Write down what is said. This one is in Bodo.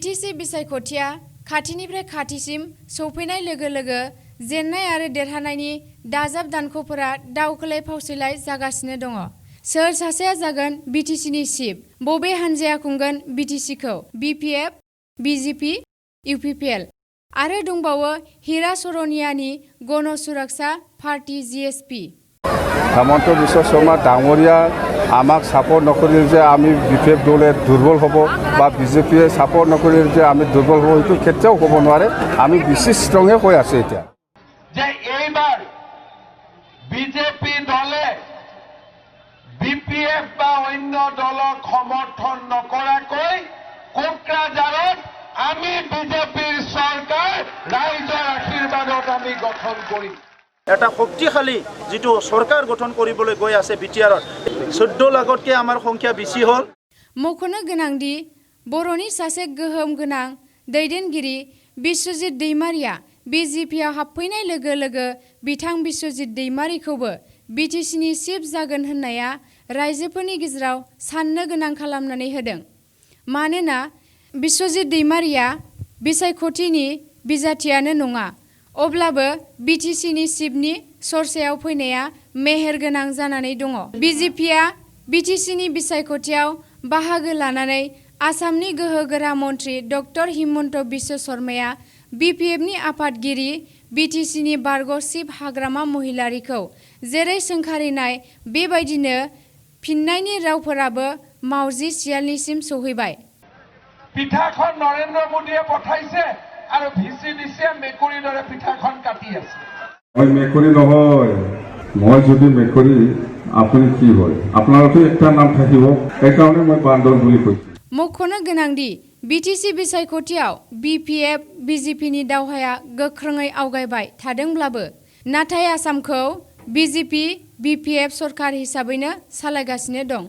बिटिसि बिसायख'थिया खाथिनिफ्राय खाथिसिम सौफैनाय लोगो लोगो जेननाय आरो देरहानायनि दाजाब दानख'फोरा दावखोलाय फावसैलाय जागासिनो दङ। सोर सासेया जागोन बिटिसिनि चिफ? बबे हानजाया खुंगोन बिटिसिखौ? बिपिएफ, बिजेपि, इउपिपिएल आरो दंबावो हिरा सरनियानि गण सुरक्षा पार्टी जिएसपि। হেমন্ত বিশ্ব শৰ্মা ডাঙৰীয়া আমাক ছাপোৰ্ট নকৰিল যে আমি বিপিএফ দলে দুৰ্বল হ'ব বা বিজেপিয়ে ছাপোৰ্ট নকৰিল যে আমি দুৰ্বল হ'ব, এইটো কেতিয়াও হ'ব নোৱাৰে। আমি বেছি ষ্ট্ৰঙে কৈ আছোঁ এতিয়া যে এইবাৰ বিজেপি দলে বিপিএফ বা অন্য দলক সমৰ্থন নকৰাকৈ কোকৰাঝাৰত আমি বিজেপিৰ চৰকাৰ ৰাইজৰ আশীৰ্বাদত আমি গঠন কৰিম। এটা শক্তিশালী যেটো সরকার গঠন কৰিবলৈ গৈ আছে বিটিআৰত 14 লাখতকৈ আমাৰ সংখ্যা বেছি হ'ল। मख'नो गोनांदि बर'नि सासे गोहोम गोनां दैदेनगिरि बिश्वजित दैमारिया बिजेपिआव हाबफैनाय लोगो लोगो बिथां बिश्वजित दैमारिखौबो बिटिसिनि चिफ जागोन होननाया रायजोफोरनि गेजेराव साननो गोनां खालामनानै होदों। मानोना बिश्वजित दैमारिया बिसायख'थिनि बिजाथियानो नङा, अब्लाबो बिटिसिनि चिफनि सरसायाव फैनाया मेहेर गोनां जानानै दङ। बिजेपिआ बिटिसिनि बिसायख'थियाव बाहागो लानानै आसामनि गोहोगोरा मन्त्रि डक्टर हिमन्त बिश्व शर्माया बिपिएफनि आफादगिरि बिटिसिनि बारग' चिफ हाग्रामा महिलारिखौ जेरै सोंखारिनाय बेबायदिनो फिननायनि रावफोराबो मावजि सियालनिसिम सौहैबाय। পিঠাখন নৰেন্দ্ৰ মোদীয়ে পঠাইছে আৰু ভিচিডিচিয়ে মেকুৰীৰ দৰে পিঠাখন কাটি আছে। মই মেকুৰী নহয়, মই যদি মেকুৰী আপুনি কি হয়? আপোনাৰতো একটা নাম থাকিব, সেইকাৰণে মই বান্দৰ বুলি কৈছোঁ। मख'नो गोनांदि बिटिसि बिसायख'थियाव बिपिएफ बिजेपिनि दावहाया गोख्रोङै आवगायबाय थादोंब्लाबो नाथाय आसामखौ बिजेपि बिपिएफ सरकार हिसाबैनो सालायगासिनो दं।